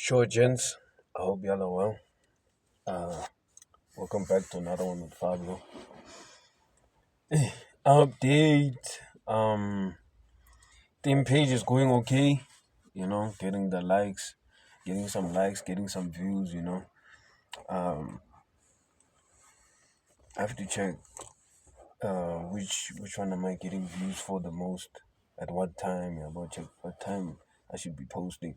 Sure, gents. I hope y'all are well. Uh, Welcome back to another one with Fabio. Update. Team page is going okay. Getting the likes, getting some likes, getting some views. Um, I have to check. Which one am I getting views for the most? At what time? Yeah, about check what time I should be posting.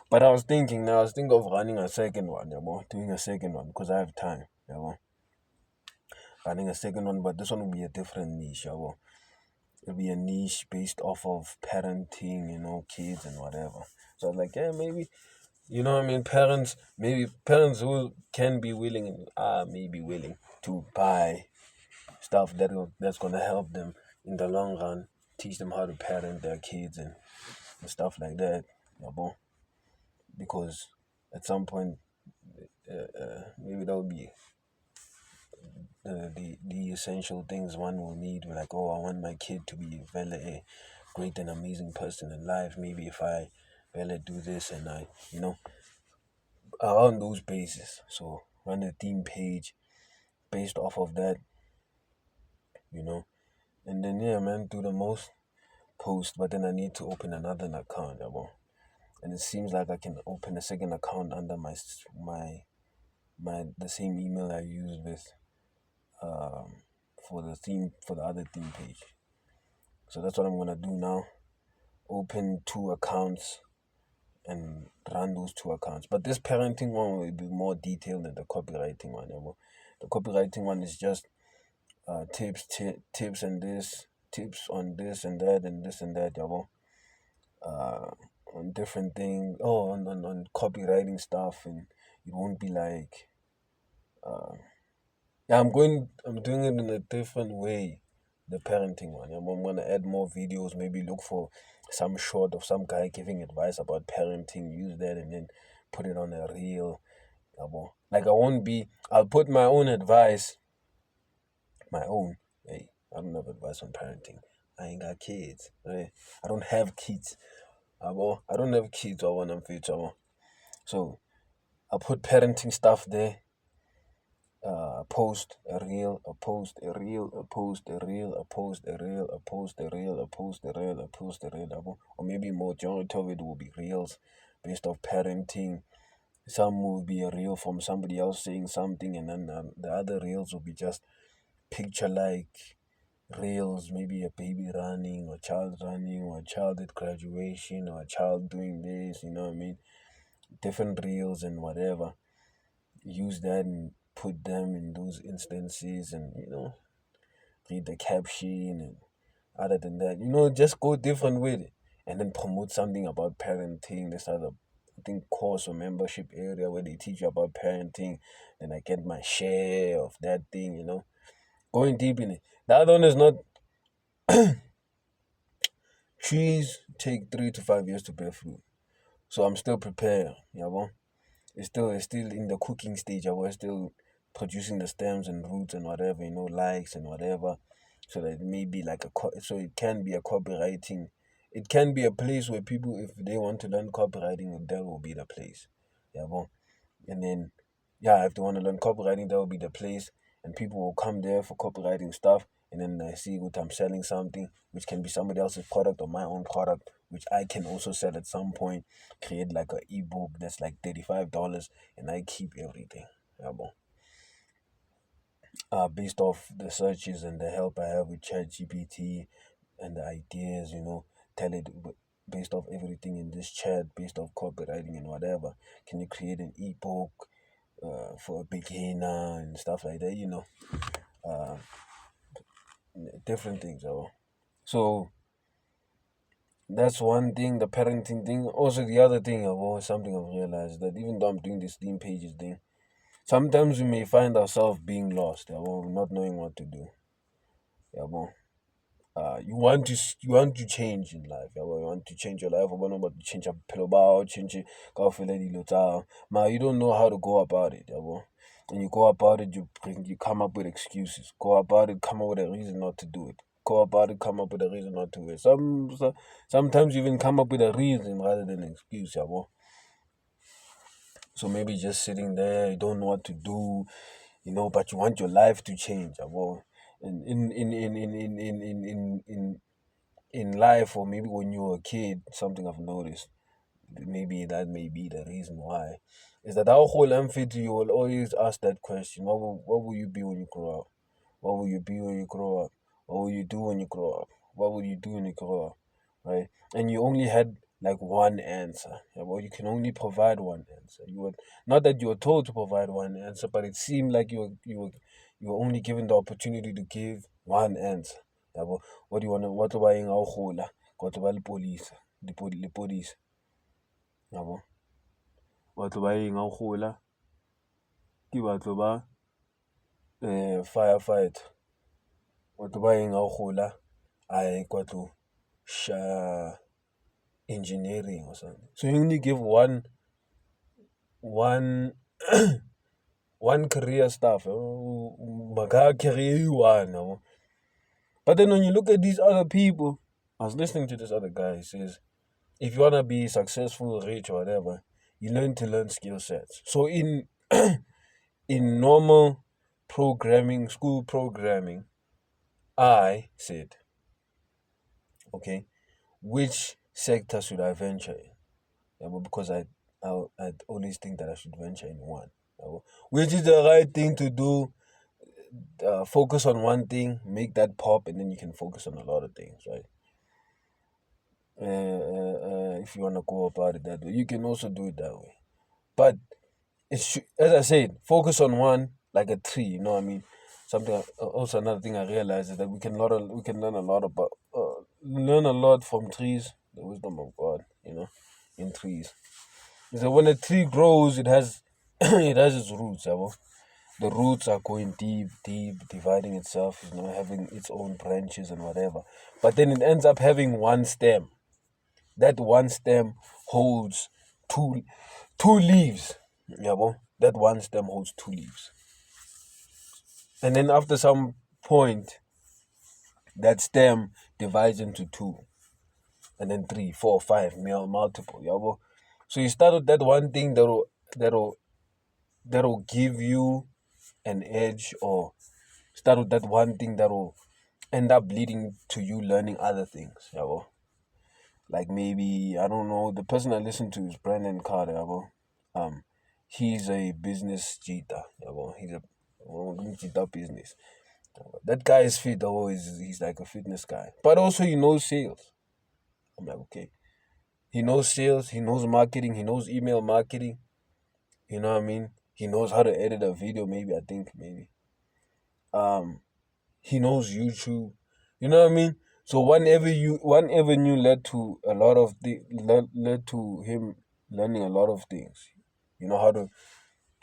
But I was thinking now. I was thinking of running a second one. Yeah, doing a second one because I have time. Yeah, running a second one, but this one will be a different niche. Yeah, it'll be a niche based off of parenting, kids and whatever. So I was like, yeah, maybe, parents who can be willing and are maybe willing to buy stuff that's gonna help them in the long run, teach them how to parent their kids and stuff like that. Yeah, because at some point, maybe that would be the essential things one will need. Like, oh, I want my kid to be a great and amazing person in life. Maybe if I do this and I, around those bases. So run a theme page based off of that, you know. And then yeah, man, do the most post, but then I need to open another account, and it seems like I can open a second account under my the same email I used with for the other theme page. So that's what I'm gonna do now. Open two accounts and run those two accounts. But this parenting one will be more detailed than the copywriting one. The copywriting one is just tips and this, tips on this and that and this and that. Uh, on different things. Oh, on copywriting stuff, and it won't be like. Yeah, I'm doing it in a different way. The parenting one. I'm gonna add more videos. Maybe look for some short of some guy giving advice about parenting. Use that and then put it on a reel. Like I won't be. I'll put my own advice. My own. Hey, I don't have advice on parenting. I ain't got kids. Right? I don't have kids. I don't have kids. I want them future. So I'll put parenting stuff there. A post, a reel, a post, a reel, a post, a reel, a post, a reel, a post, a reel, a post, a reel, a post, a reel, or maybe majority of it will be reels based off parenting. Some will be a reel from somebody else saying something, and then the other reels will be just picture like reels, maybe a baby running, or child running, or a child at graduation, or a child doing this, you know what I mean? Different reels and whatever. Use that and put them in those instances and read the caption, and other than that, just go different with it and then promote something about parenting. This other, I think, course or membership area where they teach you about parenting, then I get my share of that thing, going deep in it. The other one is not. Trees take 3 to 5 years to bear fruit, so I'm still prepared. It's still in the cooking stage. I was still producing the stems and roots and whatever, likes and whatever, so that it may be like so it can be a copywriting. It can be a place where people, if they want to learn copywriting, that will be the place. Yeah, well, and then yeah, if they want to learn copywriting, that will be the place, and people will come there for copywriting stuff. And then I see what I'm selling something, which can be somebody else's product or my own product, which I can also sell at some point. Create like an ebook that's like $35, and I keep everything. Yeah, based off the searches and the help I have with ChatGPT and the ideas, tell it based off everything in this chat, based off copywriting and whatever. Can you create an ebook for a beginner and stuff like that? Uh, Different things. So that's one thing, the parenting thing. Also, the other thing, something I've realized, that even though I'm doing this theme pages thing, sometimes we may find ourselves being lost, not knowing what to do. Yeah, you want to change in life. Yeah, you want to change your life. About to change your pillow, change it. You don't know how to go about it. Yeah, and you go about it, you come up with excuses. Go about it, come up with a reason not to do it. Go about it, come up with a reason not to do it. Sometimes you even come up with a reason rather than an excuse. Yeah, So maybe just sitting there, you don't know what to do, but you want your life to change. Well, in life, or maybe when you were a kid, something I've noticed, maybe that may be the reason why, is that our whole empathy, you will always ask that question: what will you be when you grow up? What will you be when you grow up? What will you do when you grow up? What will you do when you grow up? Right? And you only had like one answer. Yeah, well, you can only provide one answer. You were not that you were told to provide one answer, but it seemed like you were only given the opportunity to give one answer. Yeah, well, what do you want to what about in our hola? What about the police? The police. Yeah, well, what about in our hola? Ke batho ba firefight. What about in our hola? I got to engineering or something. So you only give one one career stuff. Career you one. But then when you look at these other people, I was listening to this other guy. He says, if you wanna be successful, rich, or whatever, you learn skill sets. So in normal programming, school programming, I said, okay, which sector should I venture in? Yeah, but because I'd always think that I should venture in one. Which is the right thing to do. Focus on one thing, make that pop, and then you can focus on a lot of things, right? If you want to go about it that way, you can also do it that way. But as I said, focus on one like a tree. You know what I mean? Something also another thing I realized is that we can learn a lot about learn a lot from trees, the wisdom of God. In trees. So when a tree grows, it has it has its roots. The roots are going deep, deep, dividing itself, having its own branches and whatever. But then it ends up having one stem. That one stem holds two leaves. That one stem holds two leaves. And then after some point, that stem divides into two. And then three, four, five, multiple. So you start with that one thing that'll give you an edge, or start with that one thing that will end up leading to you learning other things. Like maybe, I don't know, the person I listen to is Brandon Carter. He's a business cheetah. He's a cheetah business. That guy is fit. He's like a fitness guy, but also he knows sales. I'm like, okay, he knows sales, he knows marketing, he knows email marketing. You know what I mean? He knows how to edit a video. Maybe. He knows YouTube. You know what I mean? So one avenue led to a lot of led to him learning a lot of things. How to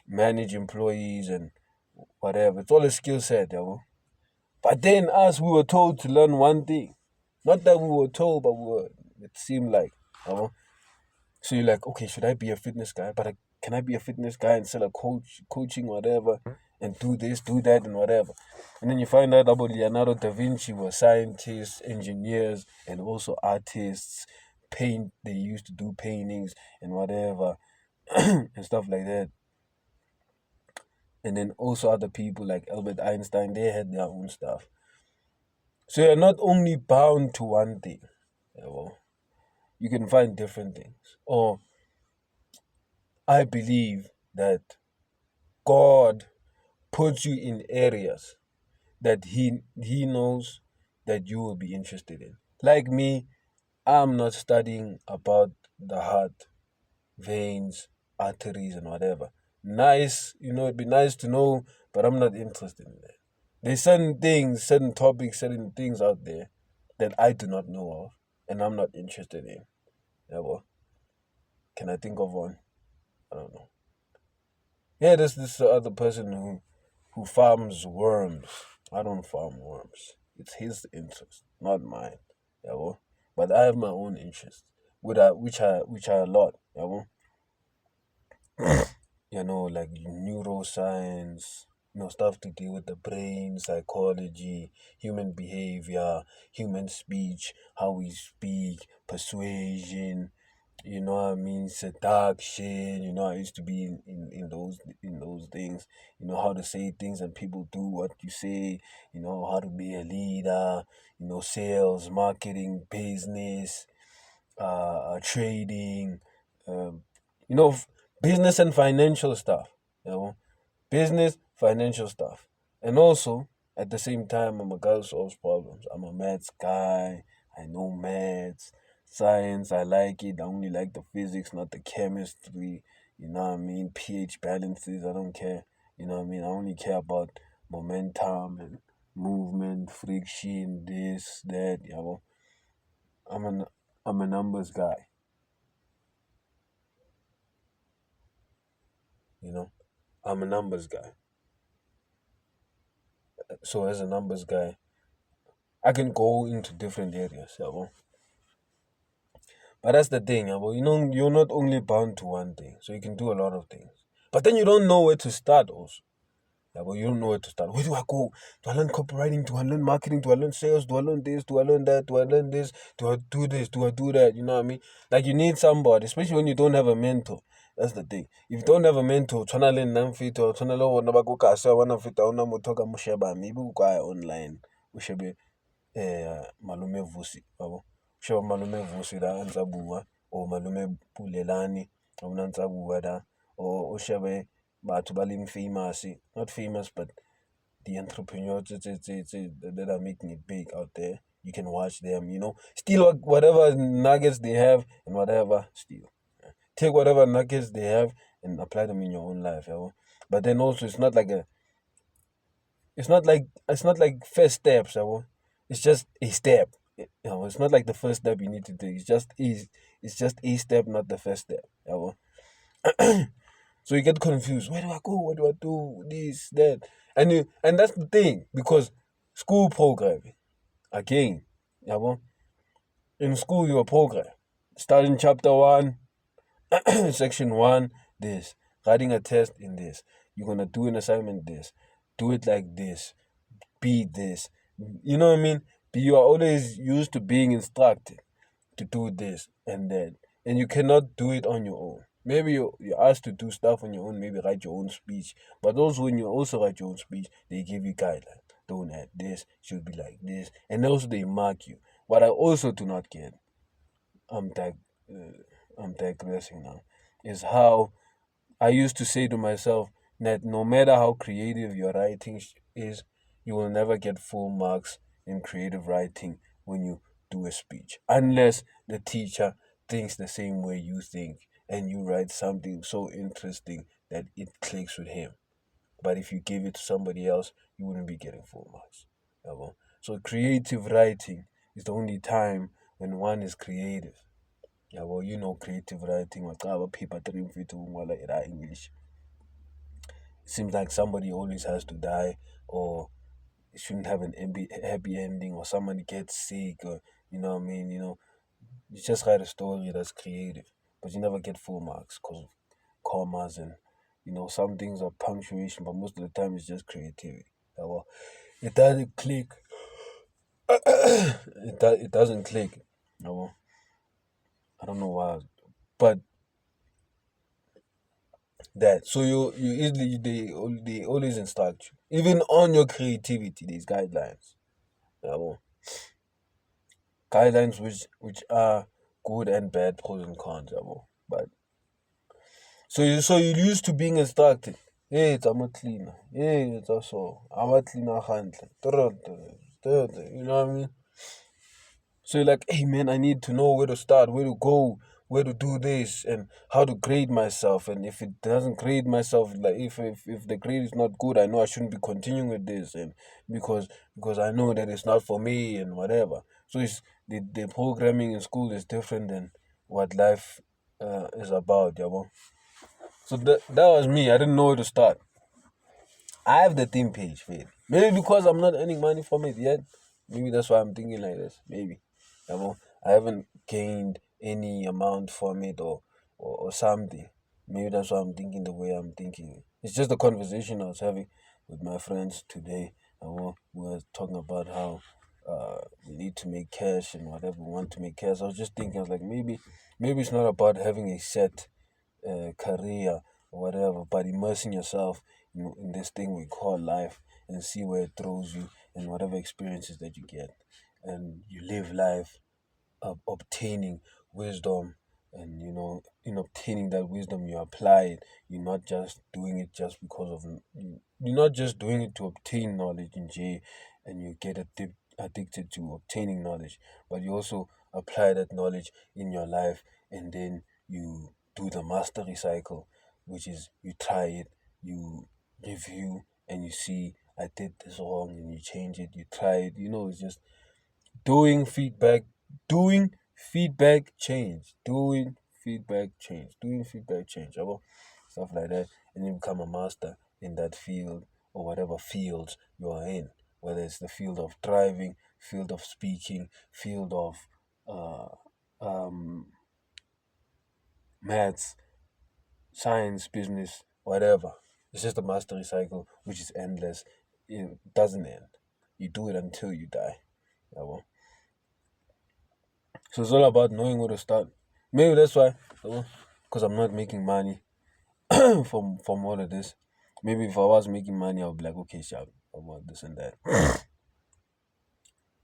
manage employees and whatever. It's all a skill set, But then us, we were told to learn one thing. Not that we were told, but it seemed like, So you're like, okay, should I be a fitness guy? But can I be a fitness guy and sell a coaching, whatever, and do this, do that, and whatever? And then you find out about Leonardo da Vinci were scientists, engineers, and also artists. They used to do paintings and whatever, and stuff like that. And then also other people like Albert Einstein, they had their own stuff. So you're not only bound to one thing. You can find different things. Or I believe that God puts you in areas that he knows that you will be interested in. Like me, I'm not studying about the heart, veins, arteries, and whatever. Nice, it'd be nice to know, but I'm not interested in that. There's certain things, certain topics, certain things out there that I do not know of, and I'm not interested in. Can I think of one? I don't know. Yeah, there's this other person who farms worms. I don't farm worms. It's his interest, not mine. But I have my own interest, which are a lot. Like neuroscience, stuff to do with the brain, psychology, human behavior, human speech, how we speak, persuasion, you know what I mean, seduction. You know, I used to be in those things. You know how to say things and people do what you say. You know how to be a leader. You know, sales, marketing, business, trading. Um, you know, business and financial stuff. You know, business, financial stuff, and also at the same time, I'm a guy who solves problems. I'm a maths guy. I know maths, science. I like it. I only like the physics, not the chemistry. You know what I mean? pH balances. I don't care. You know what I mean? I only care about momentum and movement, friction, this, that. You know, I'm an I'm a numbers guy. You know, I'm a numbers guy. So as a numbers guy, I can go into different areas. You know? But that's the thing, Yabo. You know, you're not only bound to one thing, so you can do a lot of things. But then you don't know where to start also. Yeah, but you don't know where to start. Where do I go? Do I learn copywriting? Do I learn marketing? Do I learn sales? Do I learn this? Do I learn that? Do I learn this? Do I do this? Do I do that? You know what I mean? Like you need somebody, especially when you don't have a mentor. That's the thing. If you don't have a mentor, tryna learn namfito, tryna learn what nabago kasa, wana fita, una motoka mushaba, maybe ukaya online, ushabe malume Vusi yabo sho malume Vusi la ntsa bua o malume Pulelani o na ntsa bua la o shebe batho ba leng famous, not famous but the entrepreneurs that are making it big out there. You can watch them, you know, steal whatever nuggets they have and whatever steal. Take whatever nuggets they have and apply them in your own life, but then also it's not like first steps, it's just a step. It's not like the first step you need to do. It's just a step, not the first step. So you get confused. Where do I go? What do I do? This, that, and that's the thing because school programming again. Yabo, in school you're programmed. Starting chapter one, section one, this. Writing a test in this. You're gonna do an assignment this. Do it like this. Be this. You know what I mean? You are always used to being instructed to do this and that, and you cannot do it on your own. Maybe you're asked to do stuff on your own, maybe write your own speech, but also when you also write your own speech, they give you guidelines. Don't add this, should be like this, and also they mark you. What I also do not get, I'm I'm digressing now, is how I used to say to myself that no matter how creative your writing is, you will never get full marks in creative writing when you do a speech, unless the teacher thinks the same way you think and you write something so interesting that it clicks with him. But if you give it to somebody else, you wouldn't be getting full marks. Yabo? So creative writing is the only time when one is creative. Yeah, well, you know, creative writing, paper 3 feet English. Seems like somebody always has to die, or it shouldn't have an happy ending, or somebody gets sick, or you know what I mean. You just write a story that's creative, but you never get full marks because of commas and some things are punctuation, but most of the time it's just creativity. Well, it doesn't click. It doesn't click. Well, I don't know why, but that so you easily they always instruct you even on your creativity. These guidelines, yeah, guidelines which are good and bad, pros and cons, yeah, but so you used to being instructed. Hey, it's I'm a cleaner. Hey, it's also I'm a cleaner handler. You know what I mean? So you're like, hey man, I need to know where to start, where to go, where to do this, and how to grade myself. And if it doesn't grade myself, like if the grade is not good, I know I shouldn't be continuing with this, and because I know that it's not for me and whatever. So it's the programming in school is different than what life is about, yeah. So that was me. I didn't know where to start. I have the theme page, fail. Maybe because I'm not earning money from it yet. Maybe that's why I'm thinking like this. Maybe. I haven't gained any amount from it or something. Maybe that's why I'm thinking the way I'm thinking. It's just a conversation I was having with my friends today. We were talking about how we need to make cash and whatever we want to make cash. I was just thinking, I was like, maybe it's not about having a set career or whatever, but immersing yourself in this thing we call life and see where it throws you and whatever experiences that you get. And you live life obtaining wisdom, and in obtaining that wisdom you apply it. You're not just doing it just because of you're not just doing it to obtain knowledge in J, and you get addicted to obtaining knowledge, but you also apply that knowledge in your life, and then you do the mastery cycle, which is you try it, you review, and you see I did this wrong, and you change it, you try it. It's just doing feedback, doing feedback change, doing feedback change, yabo? Stuff like that, and you become a master in that field or whatever fields you are in, whether it's the field of driving, field of speaking, field of uh, um, maths, science, business, whatever. It's just a mastery cycle which is endless. It doesn't end. You do it until you die. Yabo? So it's all about knowing where to start. Maybe that's why, because I'm not making money from all of this. Maybe if I was making money, I'll be like, okay, sharp, I want this and that.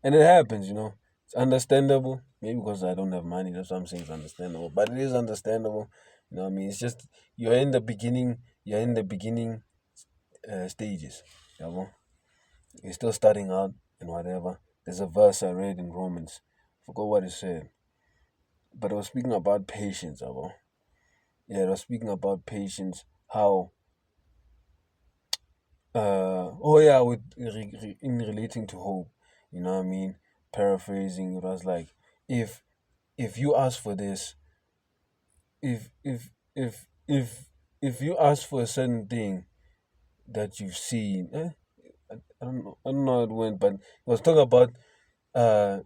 And it happens. It's understandable. Maybe because I don't have money, that's what I'm saying it's understandable. But it is understandable. You know what I mean? It's just you're in the beginning stages. You know? You're still starting out and whatever. There's a verse I read in Romans. Forgot what it said. But I was speaking about patience, abo. Yeah, I was speaking about patience. How oh yeah, with in relating to hope, you know what I mean? Paraphrasing, it was like, if if you ask for this, if if if if if you ask for a certain thing that you've seen, I don't know how it went, but it was talking about uh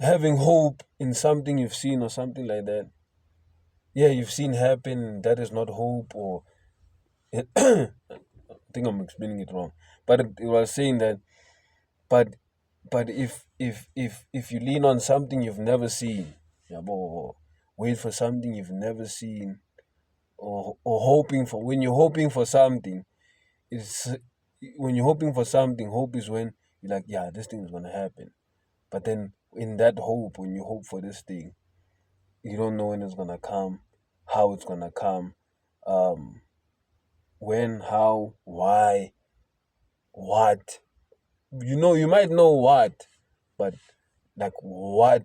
having hope in something you've seen or something like that. Yeah, you've seen happen, that is not hope, or I think I'm explaining it wrong, but it was saying that, but if you lean on something you've never seen, yeah, or wait for something you've never seen, or hoping for, when you're hoping for something, it's when you're hoping for something, hope is when you're like, yeah, this thing is gonna happen. But then in that hope, when you hope for this thing, you don't know when it's gonna come, how it's gonna come, um, when, how, why, what. You might know what, but like what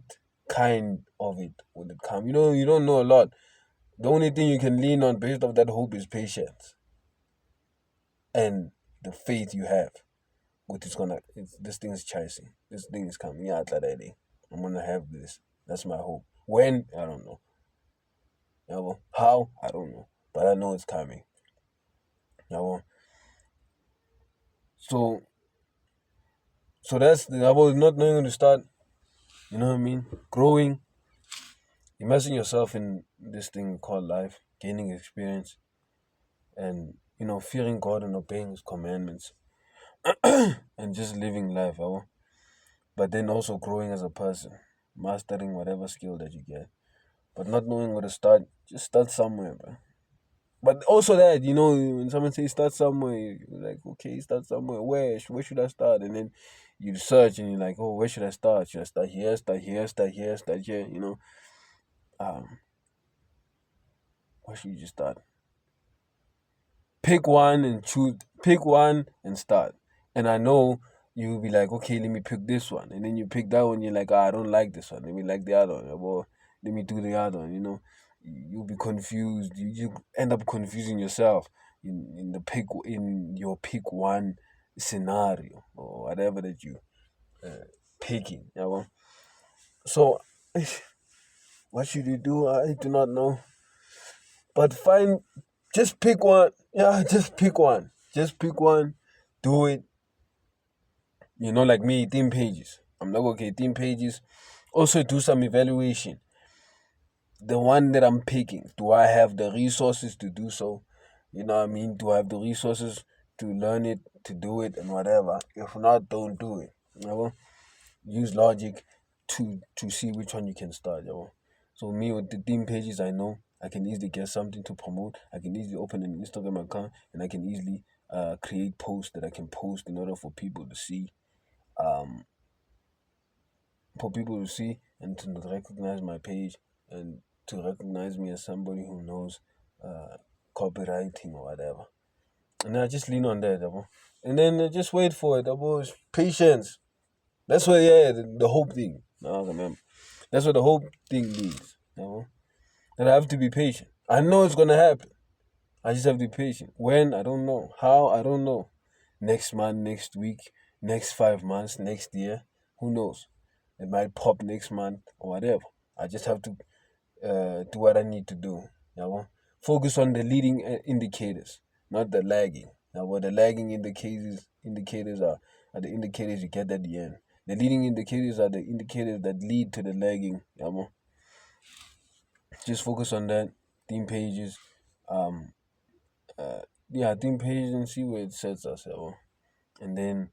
kind of it would it come? You don't know a lot. The only thing you can lean on based off that hope is patience and the faith you have. This thing is chasing. This thing is coming. Yeah, I'm gonna have this. That's my hope. When? I don't know. How? I don't know. But I know it's coming. So that's I was not knowing when to start. You know what I mean? Growing, immersing yourself in this thing called life, gaining experience, and fearing God and obeying His commandments, and just living life. But then also growing as a person, mastering whatever skill that you get, but not knowing where to start. Just start somewhere, bro. But also that, when someone says start somewhere, you're like, okay, start somewhere. Where should I start? And then you search and you're like, oh, where should I start? Should I start here, start here, start here, start here? Um, where should you just start? Pick one and start. And I know you'll be like, okay, let me pick this one. And then you pick that one, you're like, I don't like this one. Let me like the other one. Or let me do the other one. You'll be confused. You end up confusing yourself in your pick one scenario or whatever that you picking. So what should you do? I do not know. But just pick one. Yeah, just pick one. Just pick one. Do it. Like me, 18 pages. I'm like, okay, 18 pages. Also, do some evaluation. The one that I'm picking, do I have the resources to do so? You know what I mean? Do I have the resources to learn it, to do it, and whatever? If not, don't do it. use logic to see which one you can start, yo. So me with the theme pages, I know I can easily get something to promote. I can easily open an Instagram account, and I can easily create posts that I can post in order for people to see, um, and to recognize my page and to recognize me as somebody who knows uh, copywriting or whatever. And I just lean on that, yabo. And then just wait for it, yabo. Patience. That's what, yeah, the whole thing. Now I remember. That's what the whole thing means, that I have to be patient. I know it's gonna happen. I just have to be patient. When? I don't know. How? I don't know. Next month, next week, next 5 months, next year. Who knows? It might pop next month or whatever. I just have to do what I need to do. Focus on the leading indicators, not the lagging. Now, what the lagging indicators are the indicators you get at the end. The leading indicators are the indicators that lead to the lagging. Just focus on that. Theme pages, um, theme pages, and see where it sets us. And then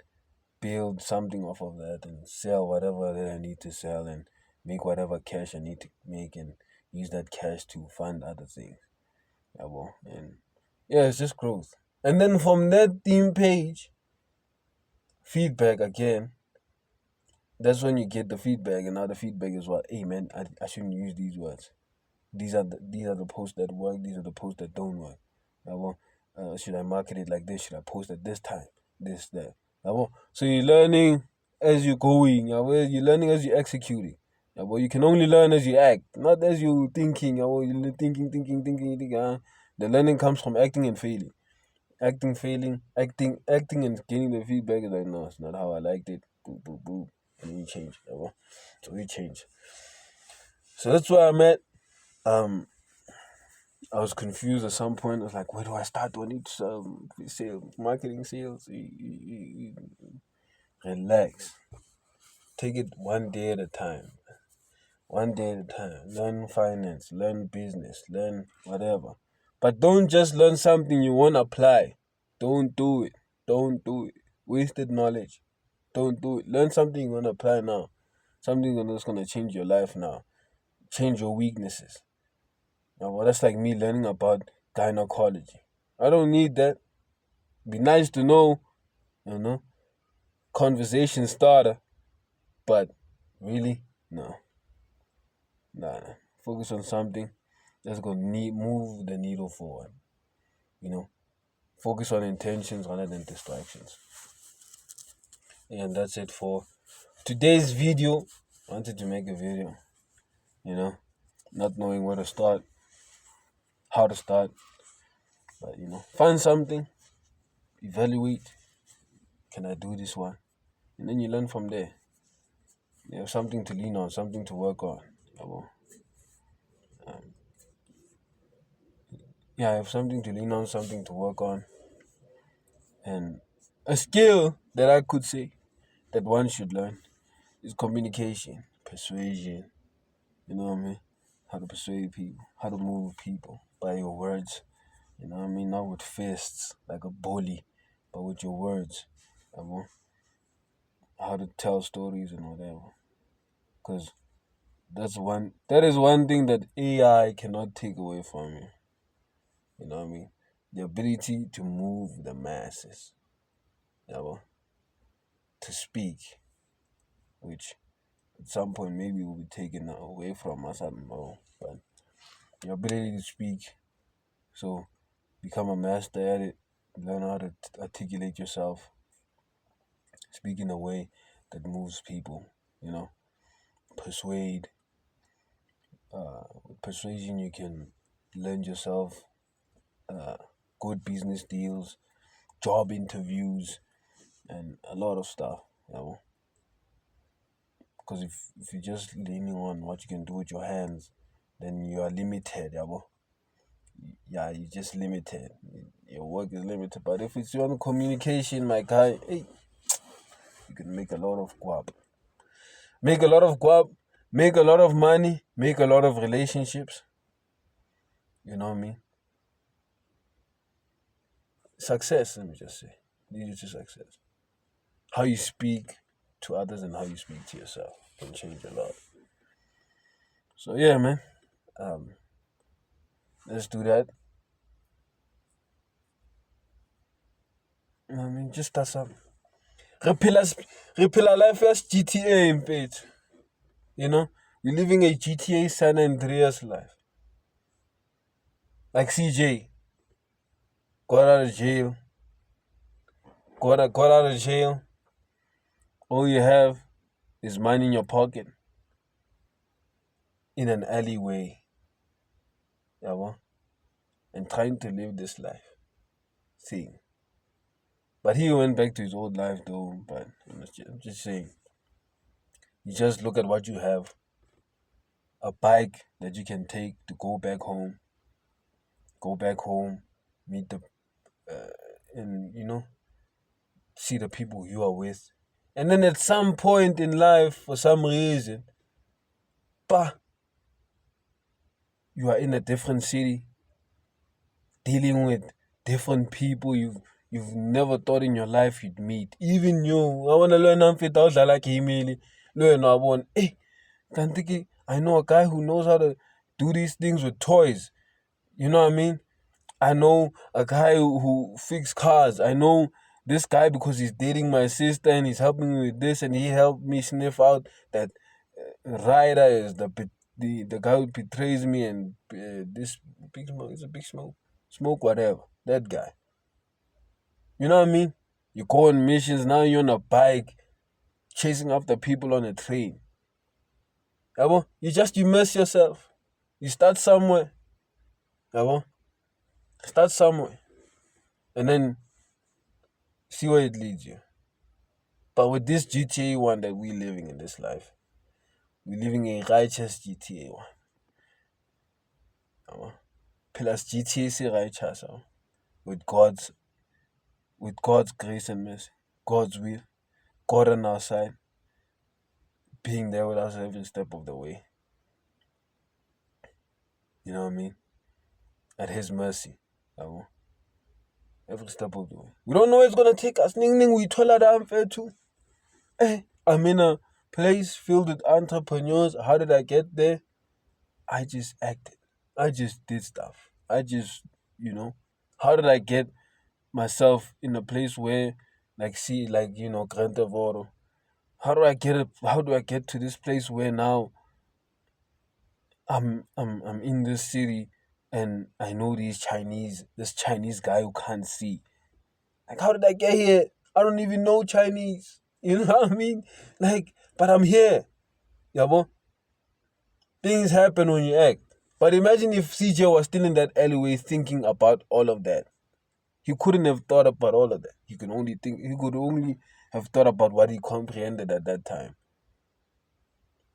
build something off of that and sell whatever that I need to sell and make whatever cash I need to make and use that cash to fund other things. And yeah, it's just growth. And then from that theme page, feedback again. That's when you get the feedback, and now the feedback is what, hey man, I shouldn't use these words. These are the posts that work. These are the posts that don't work. Should I market it like this? Should I post at this time? This that. So you're learning as you're going. You're learning as you're executing. You can only learn as you act, not as you thinking. You're thinking. The learning comes from acting and failing. Acting and getting the feedback is like, no, it's not how I liked it. Boo, boo, boo. And then you change. So we change. So that's where I'm at. I was confused at some point. I was like, where do I start? Do I need sales, marketing, sales? Relax. Take it one day at a time. One day at a time. Learn finance, learn business, learn whatever. But don't just learn something you won't apply. Don't do it. Don't do it. Wasted knowledge. Don't do it. Learn something you're going to apply now. Something that's going to change your life now. Change your weaknesses. That's like me learning about gynecology. I don't need that. Be nice to know, conversation starter. But really, no. Nah. Focus on something that's going to move the needle forward. Focus on intentions rather than distractions. And that's it for today's video. I wanted to make a video, not knowing where to start, how to start. But, find something, evaluate. Can I do this one? And then you learn from there. You have something to lean on, something to work on. I have something to lean on, something to work on. And a skill that I could say that one should learn is communication, persuasion. You know what I mean? How to persuade people, how to move people by your words. You know what I mean? Not with fists like a bully, but with your words. How to tell stories and whatever. Because that is one thing that AI cannot take away from you. You know what I mean? The ability to move the masses. To speak, which at some point maybe will be taken away from us, I don't know. But your ability to speak, so become a master at it, learn how to articulate yourself, speak in a way that moves people, persuade. With persuasion, you can lend yourself good business deals, job interviews, and a lot of stuff, Because if you're just leaning on what you can do with your hands, then you are limited, Yeah, you're just limited. Your work is limited. But if it's your own communication, my guy, hey, you can make a lot of guap. Make a lot of guap, make a lot of money, make a lot of relationships. You know what I mean? Success, let me just say. Leads you to success. How you speak to others and how you speak to yourself can change a lot. So yeah, man. Um, let's do that. I mean, just start something. Repeat life as GTA in page. You know, you're living a GTA San Andreas life. Like CJ, got out of jail. Got out of jail. All you have is money in your pocket in an alleyway. Yeah, well, and trying to live this life. Seeing. But he went back to his old life though. But I'm just saying, you just look at what you have: a bike that you can take to go back home, meet the, and see the people you are with, and then at some point in life, for some reason, bah, you are in a different city, dealing with different people you've never thought in your life you'd meet. Even you, I wanna learn amfita udlala game learn wabona. Kanti I know a guy who knows how to do these things with toys. You know what I mean? I know a guy who fix cars. I know this guy because he's dating my sister and he's helping me with this, and he helped me sniff out that Ryder is the guy who betrays me, and this big smoke is a big smoke whatever, that guy. You know what I mean? You go on missions, now you're on a bike chasing after people on a train. You mess yourself. You start somewhere. Start somewhere and then see where it leads you. But with this GTA one that we're living in this life, we're living a righteous GTA one. Plus GTA is righteous with God's grace and mercy, God's will, God on our side, being there with us every step of the way. You know what I mean? At His mercy. Every step of the way. We don't know where it's gonna take us. We told her that unfair too. I'm in a place filled with entrepreneurs. How did I get there? I just acted. I just did stuff. How did I get myself in a place where, Grand Theft Auto? How do I get it? How do I get to this place where now I'm in this city and I know this Chinese guy who can't see. Like, how did I get here? I don't even know Chinese. You know what I mean? Like, but I'm here. Yabo? Things happen when you act. But imagine if CJ was still in that alleyway thinking about all of that. He couldn't have thought about all of that. He could only have thought about what he comprehended at that time.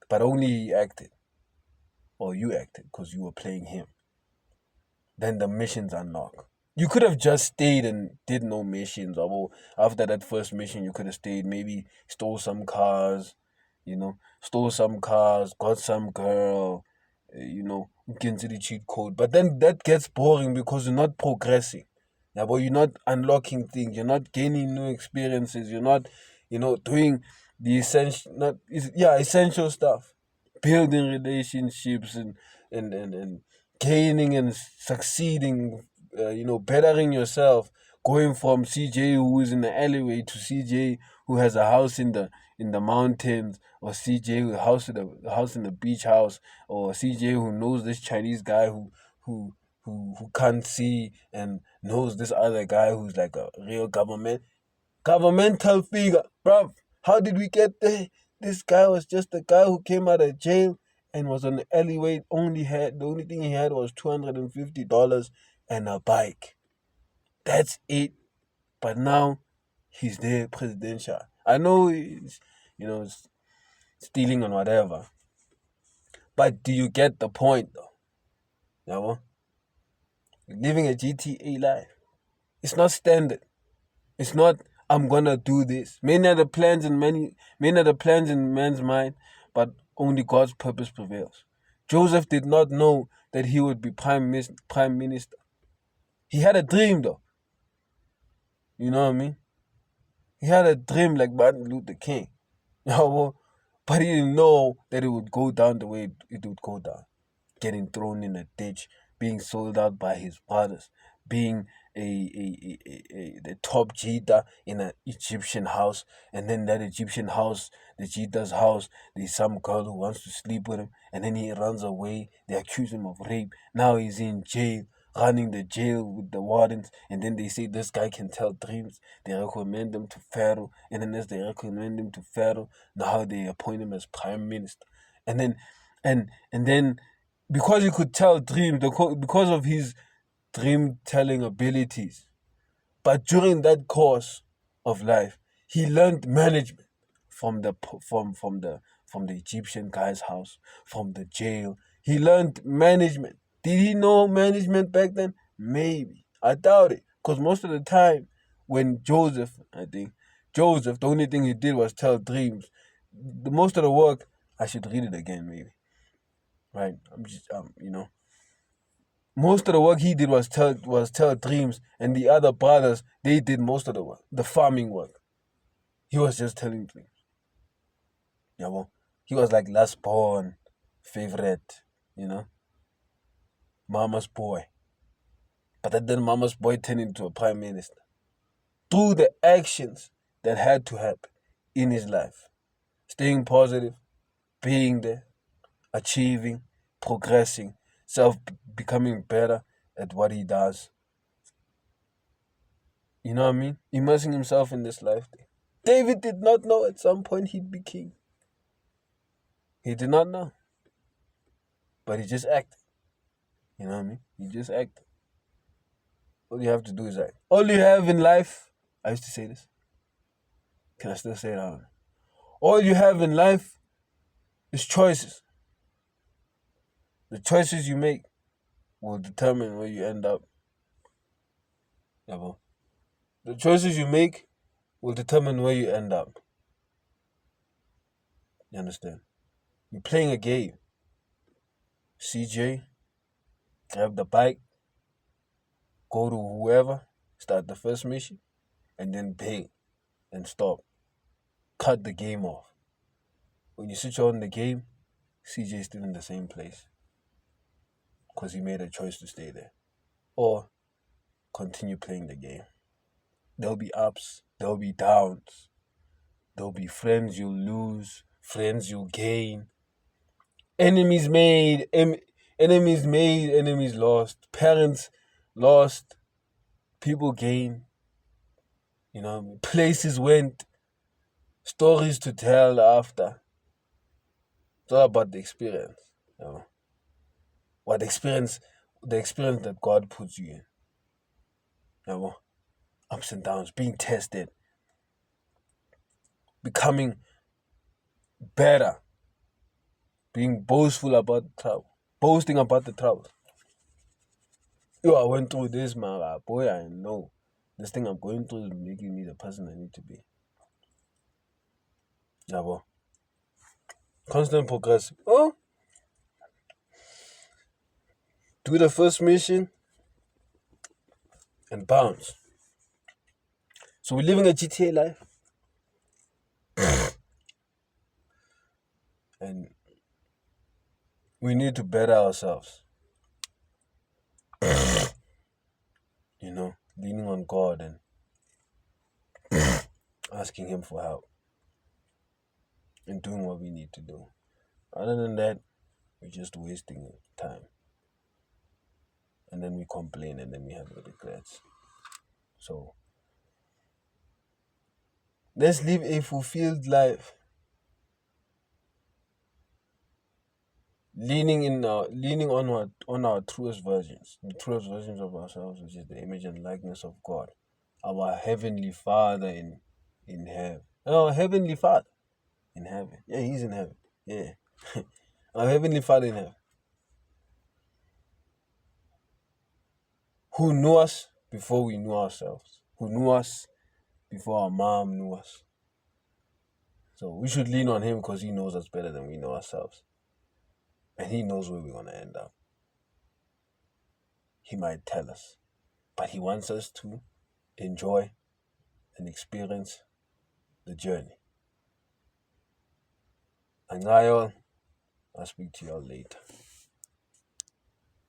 But only he acted. Or you acted because you were playing him. Then the missions unlock. You could have just stayed and did no missions. Or after that first mission, you could have stayed, maybe stole some cars, got some girl, get into the cheat code. But then that gets boring because you're not progressing. Yeah, but you're not unlocking things. You're not gaining new experiences. You're not, doing the essential stuff, building relationships and gaining and succeeding. Bettering yourself, going from CJ who is in the alleyway to CJ who has a house in the mountains, or CJ with a house in the beach house, or CJ who knows this Chinese guy who can't see and knows this other guy who's like a real governmental figure. Bruv, how did we get there? This guy was just a guy who came out of jail and was on the alleyway. The only thing he had was $250 and a bike. That's it. But now he's there, presidential. I know he's, stealing and whatever. But do you get the point though? Yeah, living a GTA life. It's not standard. It's not I'm gonna do this. Many are the plans in man's mind, but only God's purpose prevails. Joseph did not know that he would be prime minister. He had a dream though. You know what I mean? He had a dream like Martin Luther King. But he didn't know that it would go down the way it would go down. Getting thrown in a ditch, being sold out by his brothers, being the top Jita in an Egyptian house, and then that Egyptian house, the Jita's house, there's some girl who wants to sleep with him, and then he runs away. They accuse him of rape. Now he's in jail, running the jail with the wardens, and then they say this guy can tell dreams. They recommend him to Pharaoh, and then as they recommend him to Pharaoh, now they appoint him as prime minister, and then and then because he could tell dreams, because of his dream telling abilities. But during that course of life, he learned management from the from the Egyptian guy's house, from the jail. He learned management. Did he know management back then? Maybe. I doubt it. Because most of the time, when Joseph, the only thing he did was tell dreams. The most of the work, I should read it again, maybe. Right? I'm just, most of the work he did was tell dreams, and the other brothers they did most of the work, the farming work. He was just telling dreams. Yeah, well, he was like last born, favorite, mama's boy. But then mama's boy turned into a prime minister through the actions that had to happen in his life, staying positive, being there, achieving, progressing, self becoming better at what he does. You know what I mean? Immersing himself in this life thing. David did not know at some point he'd be king. He did not know. But he just acted. You know what I mean? He just acted. All you have to do is act. All you have in life, I used to say this. Can I still say it? I don't know. All you have in life is choices. The choices you make will determine where you end up. Yeah, bro. The choices you make will determine where you end up. You understand? You're playing a game. CJ, grab the bike, go to whoever, start the first mission, and then bang, and stop. Cut the game off. When you switch on the game, CJ is still in the same place because he made a choice to stay there. Or continue playing the game. There'll be ups, there'll be downs, there'll be friends you'll lose, friends you'll gain, enemies made, enemies lost, parents lost, people gain, places went, stories to tell after. It's all about the experience. What the experience that God puts you in. Ups and downs, being tested, becoming better, being boastful about the trouble, boasting about the trouble. Yo, I went through this, man. Boy, I know. This thing I'm going through is making me the person I need to be. Yeah, well. Constant progress. Oh, do the first mission and bounce. So we're living a GTA life. And we need to better ourselves. Leaning on God and asking Him for help and doing what we need to do. Other than that, we're just wasting time. And then we complain and then we have regrets. So let's live a fulfilled life. Leaning on our truest versions, the truest versions of ourselves, which is the image and likeness of God, our heavenly Father in heaven. Our heavenly Father in heaven. Yeah, He's in heaven. Yeah, our heavenly Father in heaven, who knew us before we knew ourselves, who knew us before our mom knew us. So we should lean on Him because He knows us better than we know ourselves, and He knows where we're gonna end up. He might tell us, but He wants us to enjoy and experience the journey. And I'll speak to y'all later.